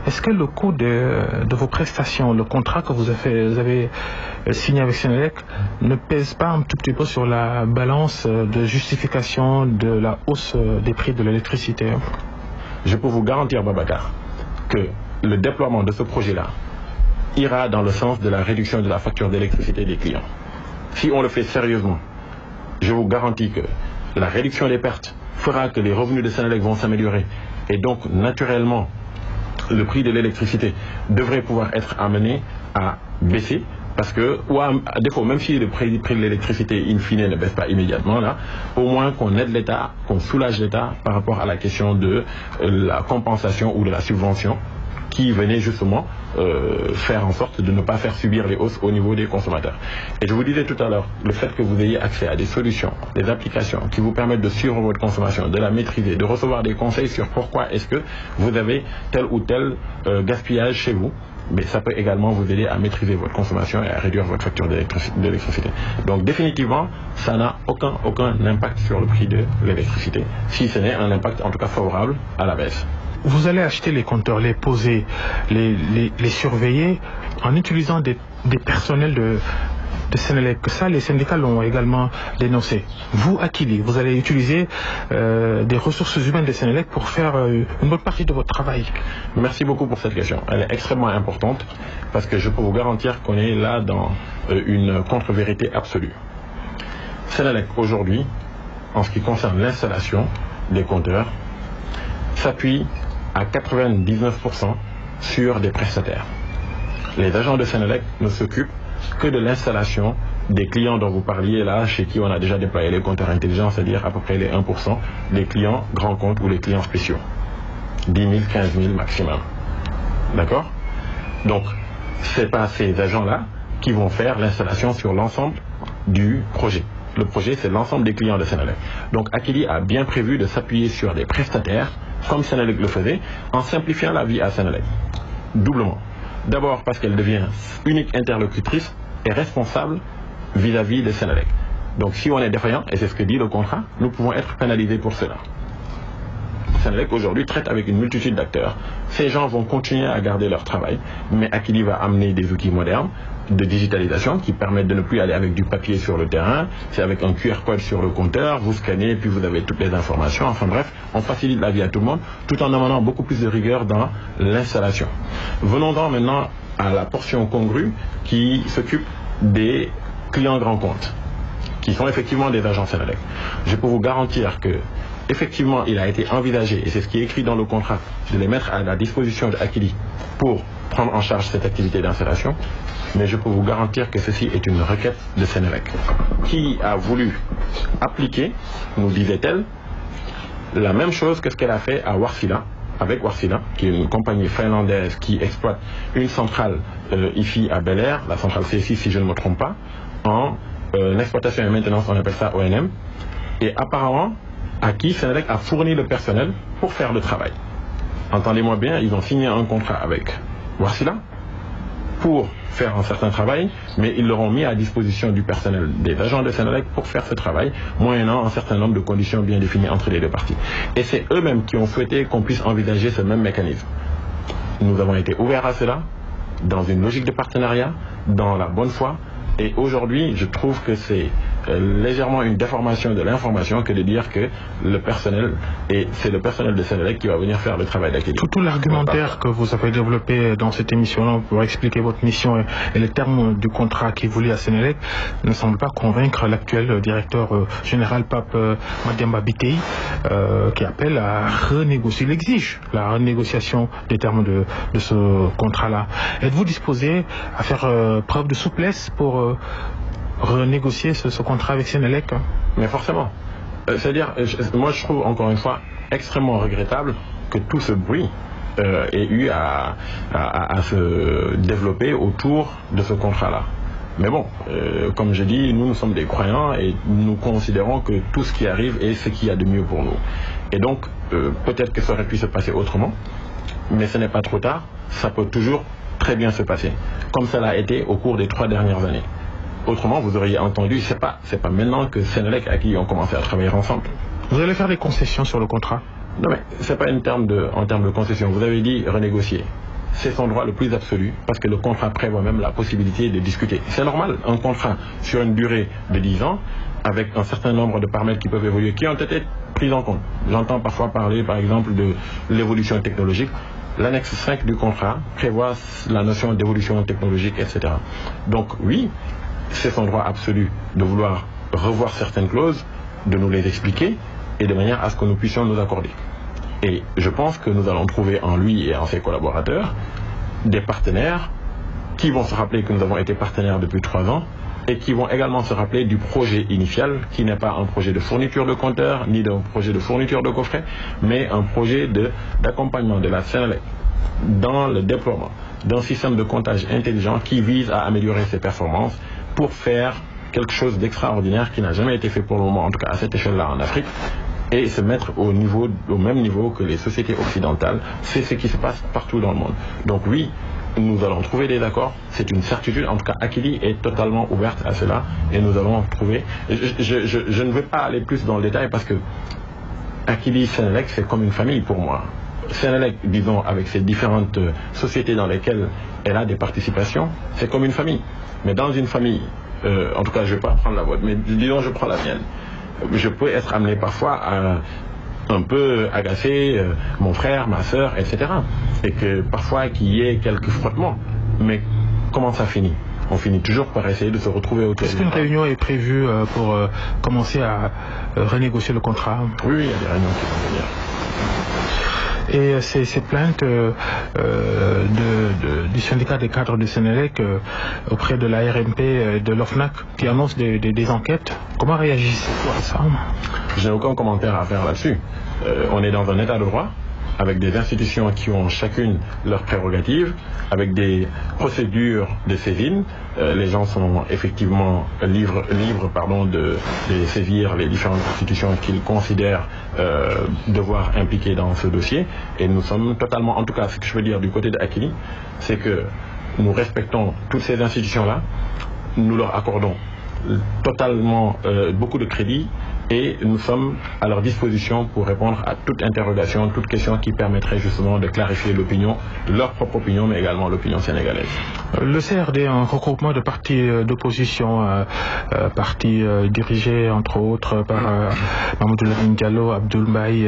Est-ce que le coût de vos prestations, le contrat que vous avez signé avec Senelec, ne pèse pas un tout petit peu sur la balance de justification de la hausse des prix de l'électricité? Je peux vous garantir, Babacar, que le déploiement de ce projet-là ira dans le sens de la réduction de la facture d'électricité des clients. Si on le fait sérieusement, je vous garantis que la réduction des pertes fera que les revenus de Senelec vont s'améliorer et donc naturellement le prix de l'électricité devrait pouvoir être amené à baisser parce que, ou à défaut, même si le prix de l'électricité in fine ne baisse pas immédiatement, là, au moins qu'on aide l'État, qu'on soulage l'État par rapport à la question de la compensation ou de la subvention qui venait justement faire en sorte de ne pas faire subir les hausses au niveau des consommateurs. Et je vous disais tout à l'heure, le fait que vous ayez accès à des solutions, des applications qui vous permettent de suivre votre consommation, de la maîtriser, de recevoir des conseils sur pourquoi est-ce que vous avez tel ou tel gaspillage chez vous, mais ça peut également vous aider à maîtriser votre consommation et à réduire votre facture d'électricité. Donc définitivement, ça n'a aucun impact sur le prix de l'électricité, si ce n'est un impact en tout cas favorable à la baisse. Vous allez acheter les compteurs, les poser, les surveiller en utilisant des personnels de Senelec. Ça, les syndicats l'ont également dénoncé. Vous, Akili, vous allez utiliser des ressources humaines de Senelec pour faire une bonne partie de votre travail. Merci beaucoup pour cette question. Elle est extrêmement importante parce que je peux vous garantir qu'on est là dans une contre-vérité absolue. Senelec, aujourd'hui, en ce qui concerne l'installation des compteurs, s'appuie à 99% sur des prestataires. Les agents de Senelec ne s'occupent que de l'installation des clients dont vous parliez là, chez qui on a déjà déployé les compteurs intelligents, c'est-à-dire à peu près les 1% des clients grands comptes ou les clients spéciaux. 10 000, 15 000 maximum. D'accord? Donc, ce n'est pas ces agents-là qui vont faire l'installation sur l'ensemble du projet. Le projet, c'est l'ensemble des clients de Senelec. Donc Akili a bien prévu de s'appuyer sur des prestataires, comme Senelec le faisait, en simplifiant la vie à Senelec. Doublement. D'abord parce qu'elle devient unique interlocutrice et responsable vis-à-vis de Senelec. Donc si on est défaillant, et c'est ce que dit le contrat, nous pouvons être pénalisés pour cela. Senelec aujourd'hui traite avec une multitude d'acteurs. Ces gens vont continuer à garder leur travail, mais Akili va amener des outils modernes de digitalisation qui permettent de ne plus aller avec du papier sur le terrain. C'est avec un QR code sur le compteur, vous scannez et puis vous avez toutes les informations. Enfin bref, on facilite la vie à tout le monde tout en amenant beaucoup plus de rigueur dans l'installation. Venons-en maintenant à la portion congrue qui s'occupe des clients grands comptes, qui sont effectivement des agents Senelec. Je peux vous garantir que effectivement, il a été envisagé, et c'est ce qui est écrit dans le contrat, de les mettre à la disposition de Akili pour prendre en charge cette activité d'installation. Mais je peux vous garantir que ceci est une requête de Senelec, qui a voulu appliquer, nous disait-elle, la même chose que ce qu'elle a fait à Wärtsilä, avec Wärtsilä, qui est une compagnie finlandaise qui exploite une centrale IFI à Bel Air, la centrale C6 si je ne me trompe pas, en exploitation et maintenance, on appelle ça ONM. Et apparemment, à qui Senelec a fourni le personnel pour faire le travail. Entendez-moi bien, ils ont signé un contrat avec Wärtsilä pour faire un certain travail, mais ils l'auront mis à disposition du personnel des agents de Senelec pour faire ce travail, moyennant un certain nombre de conditions bien définies entre les deux parties. Et c'est eux-mêmes qui ont souhaité qu'on puisse envisager ce même mécanisme. Nous avons été ouverts à cela, dans une logique de partenariat, dans la bonne foi, et aujourd'hui, je trouve que c'est légèrement une déformation de l'information que de dire que le personnel, et c'est le personnel de Senelec qui va venir faire le travail d'Akili. Tout l'argumentaire que vous avez développé dans cette émission-là pour expliquer votre mission et les termes du contrat qui vous lie à Senelec ne semble pas convaincre l'actuel directeur général Pape Mademba Bitèye qui appelle à renégocier, il exige la renégociation des termes de ce contrat-là. Êtes-vous disposé à faire preuve de souplesse pour renégocier ce contrat avec Senelec? Mais forcément. C'est-à-dire, moi je trouve encore une fois extrêmement regrettable que tout ce bruit ait eu à se développer autour de ce contrat-là. Mais bon, comme je dis, nous sommes des croyants et nous considérons que tout ce qui arrive est ce qu'il y a de mieux pour nous. Et donc, peut-être que ça aurait pu se passer autrement, mais ce n'est pas trop tard, ça peut toujours très bien se passer, comme ça l'a été au cours des 3 dernières années. Autrement, vous auriez entendu, c'est pas maintenant que Senelec et Akili ont commencé à travailler ensemble. Vous allez faire des concessions sur le contrat? Non mais, c'est pas en termes de concession. Vous avez dit renégocier. C'est son droit le plus absolu, parce que le contrat prévoit même la possibilité de discuter. C'est normal, un contrat sur une durée de 10 ans, avec un certain nombre de paramètres qui peuvent évoluer, qui ont été pris en compte. J'entends parfois parler, par exemple, de l'évolution technologique. L'annexe 5 du contrat prévoit la notion d'évolution technologique, etc. Donc oui, c'est son droit absolu de vouloir revoir certaines clauses, de nous les expliquer, et de manière à ce que nous puissions nous accorder. Et je pense que nous allons trouver en lui et en ses collaborateurs des partenaires qui vont se rappeler que nous avons été partenaires depuis 3 ans et qui vont également se rappeler du projet initial qui n'est pas un projet de fourniture de compteurs ni d'un projet de fourniture de coffrets, mais un projet d'accompagnement de la Senelec dans le déploiement d'un système de comptage intelligent qui vise à améliorer ses performances pour faire quelque chose d'extraordinaire qui n'a jamais été fait pour le moment, en tout cas à cette échelle-là en Afrique, et se mettre au même niveau que les sociétés occidentales. C'est ce qui se passe partout dans le monde. Donc oui, nous allons trouver des accords, c'est une certitude. En tout cas, Akili est totalement ouverte à cela et nous allons trouver... Je ne veux pas aller plus dans le détail parce que Akili Senelec, c'est comme une famille pour moi. Senelec, disons, avec ses différentes sociétés dans lesquelles elle a des participations, c'est comme une famille. Mais dans une famille, en tout cas, je ne vais pas prendre la vôtre, mais disons, je prends la mienne. Je peux être amené parfois à un peu agacer mon frère, ma soeur, etc. Et que parfois qu'il y ait quelques frottements. Mais comment ça finit? On finit toujours par essayer de se retrouver autour. Est-ce qu'une réunion est prévue pour commencer à renégocier le contrat? Oui, il y a des réunions qui vont venir. Et ces plaintes du syndicat des cadres de Senelec auprès de la RMP et de l'OFNAC qui annoncent des enquêtes, comment réagissez-vous à ça? Je n'ai aucun commentaire à faire là-dessus. On est dans un état de droit avec des institutions qui ont chacune leurs prérogatives, avec des procédures de saisine. Les gens sont effectivement libres de saisir les différentes institutions qu'ils considèrent devoir impliquer dans ce dossier. Et nous sommes totalement, en tout cas ce que je veux dire du côté de Akilee, c'est que nous respectons toutes ces institutions-là, nous leur accordons totalement beaucoup de crédit et nous sommes à leur disposition pour répondre à toute interrogation, toute question qui permettrait justement de clarifier l'opinion, leur propre opinion, mais également l'opinion sénégalaise. Le CRD, un regroupement de partis d'opposition, partis dirigés entre autres par Mamadou Lamine Diallo, Abdoul Mbaye,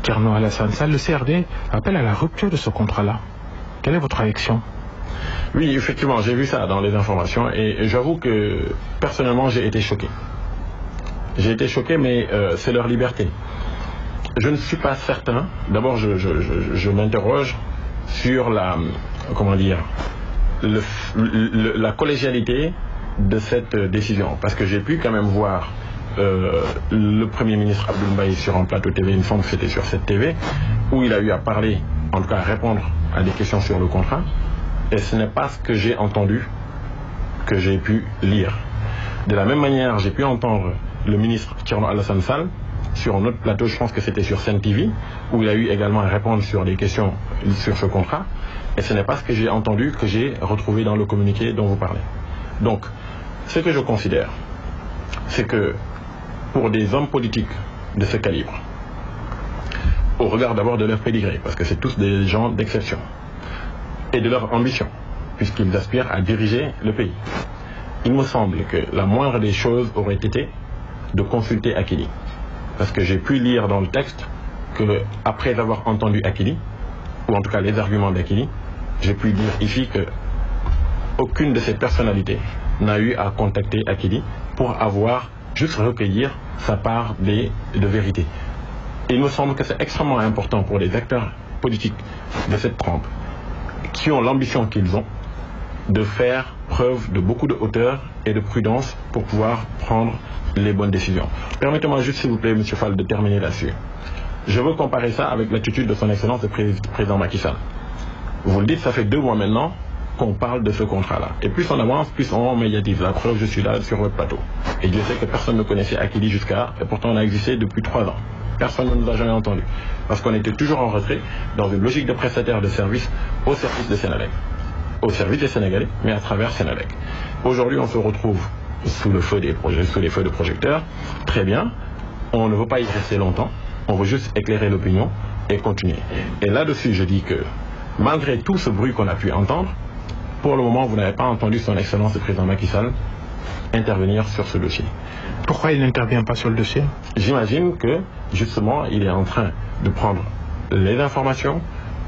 Thierno Alassane Sall, le CRD appelle à la rupture de ce contrat-là. Quelle est votre réaction? Oui, effectivement, j'ai vu ça dans les informations et j'avoue que personnellement j'ai été choqué. J'ai été choqué, mais c'est leur liberté. Je ne suis pas certain. D'abord, je m'interroge sur la collégialité de cette décision. Parce que j'ai pu quand même voir le Premier ministre Abdoul Mbaye sur un plateau TV, il me semble que c'était sur cette TV, où il a eu à parler, en tout cas à répondre à des questions sur le contrat. Et ce n'est pas ce que j'ai entendu, que j'ai pu lire. De la même manière, j'ai pu entendre le ministre Thierno Alassane Sall sur un autre plateau, je pense que c'était sur Sen TV, où il a eu également à répondre sur des questions sur ce contrat. Et ce n'est pas ce que j'ai entendu, que j'ai retrouvé dans le communiqué dont vous parlez. Donc, ce que je considère, c'est que pour des hommes politiques de ce calibre, au regard d'abord de leur pédigré, parce que c'est tous des gens d'exception, et de leur ambition, puisqu'ils aspirent à diriger le pays, il me semble que la moindre des choses aurait été de consulter Akilee. Parce que j'ai pu lire dans le texte que, après avoir entendu Akilee, ou en tout cas les arguments d'Akilee, j'ai pu lire ici que aucune de ces personnalités n'a eu à contacter Akilee pour avoir juste recueillir sa part de vérité. Et il me semble que c'est extrêmement important pour les acteurs politiques de cette trempe, qui ont l'ambition qu'ils ont, de faire preuve de beaucoup de hauteur et de prudence pour pouvoir prendre les bonnes décisions. Permettez-moi juste, s'il vous plaît, M. Fall, de terminer là-dessus. Je veux comparer ça avec l'attitude de son Excellence le président Macky Sall. Vous le dites, ça fait 2 mois maintenant qu'on parle de ce contrat-là. Et plus on avance, plus on médiatise. La preuve, je suis là sur votre plateau. Et je sais que personne ne connaissait Akilee jusqu'à, et pourtant on a existé depuis 3 ans. Personne ne nous a jamais entendu. Parce qu'on était toujours en retrait, dans une logique de prestataire de service au service de Sénélec. Au service des Sénégalais, mais à travers Sénélec. Aujourd'hui, on se retrouve sous le feu des projets, sous les feux de projecteurs. Très bien. On ne veut pas y rester longtemps. On veut juste éclairer l'opinion et continuer. Et là-dessus, je dis que, malgré tout ce bruit qu'on a pu entendre, pour le moment, vous n'avez pas entendu son Excellence le président Macky Sall intervenir sur ce dossier. Pourquoi il n'intervient pas sur le dossier? J'imagine que, justement, il est en train de prendre les informations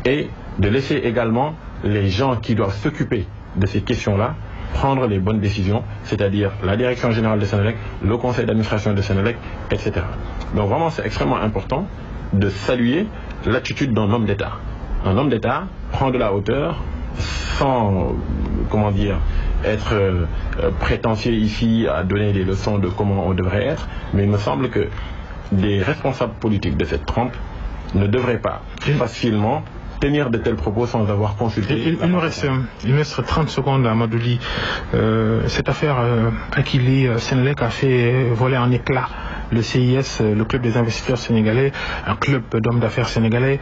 et de laisser également les gens qui doivent s'occuper de ces questions-là prendre les bonnes décisions, c'est-à-dire la direction générale de Sénélec, le conseil d'administration de Sénélec, etc. Donc vraiment, c'est extrêmement important de saluer l'attitude d'un homme d'État. Un homme d'État prend de la hauteur sans, être prétentieux ici à donner des leçons de comment on devrait être, mais il me semble que des responsables politiques de cette trempe ne devraient pas facilement tenir de tels propos sans avoir consulté. Il nous reste 30 secondes à Madouli. Cette affaire Akilee Sénélec a fait voler en éclats le CIS, le club des investisseurs sénégalais, un club d'hommes d'affaires sénégalais,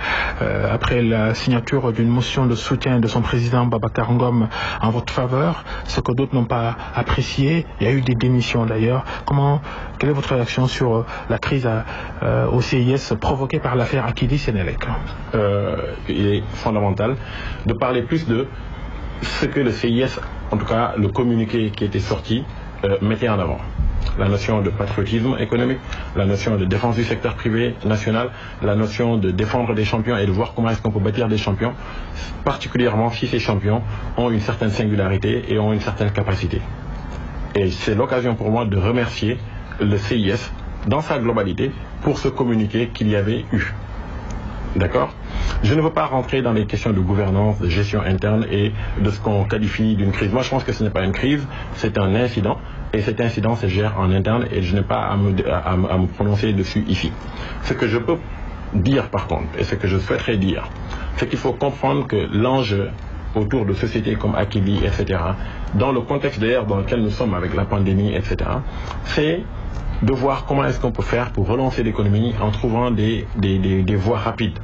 après la signature d'une motion de soutien de son président Babacar Ngom en votre faveur, ce que d'autres n'ont pas apprécié. Il y a eu des démissions d'ailleurs. Quelle est votre réaction sur la crise au CIS provoquée par l'affaire Akilee Sénélec? Il est fondamental de parler plus de ce que le CIS, en tout cas le communiqué qui était sorti, mettait en avant. La notion de patriotisme économique, la notion de défense du secteur privé national, la notion de défendre des champions et de voir comment est-ce qu'on peut bâtir des champions, particulièrement si ces champions ont une certaine singularité et ont une certaine capacité. Et c'est l'occasion pour moi de remercier le CIS dans sa globalité pour ce communiqué qu'il y avait eu. D'accord ? Je ne veux pas rentrer dans les questions de gouvernance, de gestion interne et de ce qu'on qualifie d'une crise. Moi, je pense que ce n'est pas une crise, c'est un incident. Et cet incident se gère en interne et je n'ai pas à me prononcer dessus ici. Ce que je peux dire par contre, et ce que je souhaiterais dire, c'est qu'il faut comprendre que l'enjeu autour de sociétés comme Akili, etc., dans le contexte d'ailleurs dans lequel nous sommes avec la pandémie, etc., c'est de voir comment est-ce qu'on peut faire pour relancer l'économie en trouvant des voies rapides.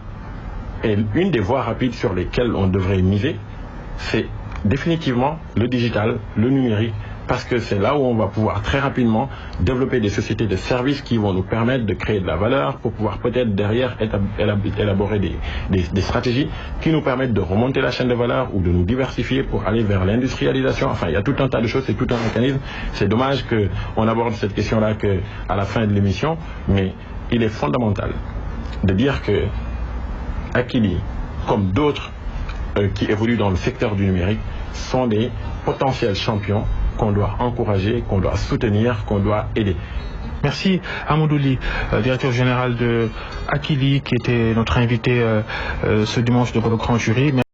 Et une des voies rapides sur lesquelles on devrait miser, c'est définitivement le digital, le numérique, parce que c'est là où on va pouvoir très rapidement développer des sociétés de services qui vont nous permettre de créer de la valeur pour pouvoir peut-être derrière élaborer des stratégies qui nous permettent de remonter la chaîne de valeur ou de nous diversifier pour aller vers l'industrialisation. Enfin, il y a tout un tas de choses, c'est tout un mécanisme. C'est dommage qu'on aborde cette question-là qu'à la fin de l'émission, mais il est fondamental de dire que Akili, comme d'autres qui évoluent dans le secteur du numérique, sont des potentiels champions qu'on doit encourager, qu'on doit soutenir, qu'on doit aider. Merci Amadou Ly, directeur général de Akili, qui était notre invité ce dimanche devant le grand jury.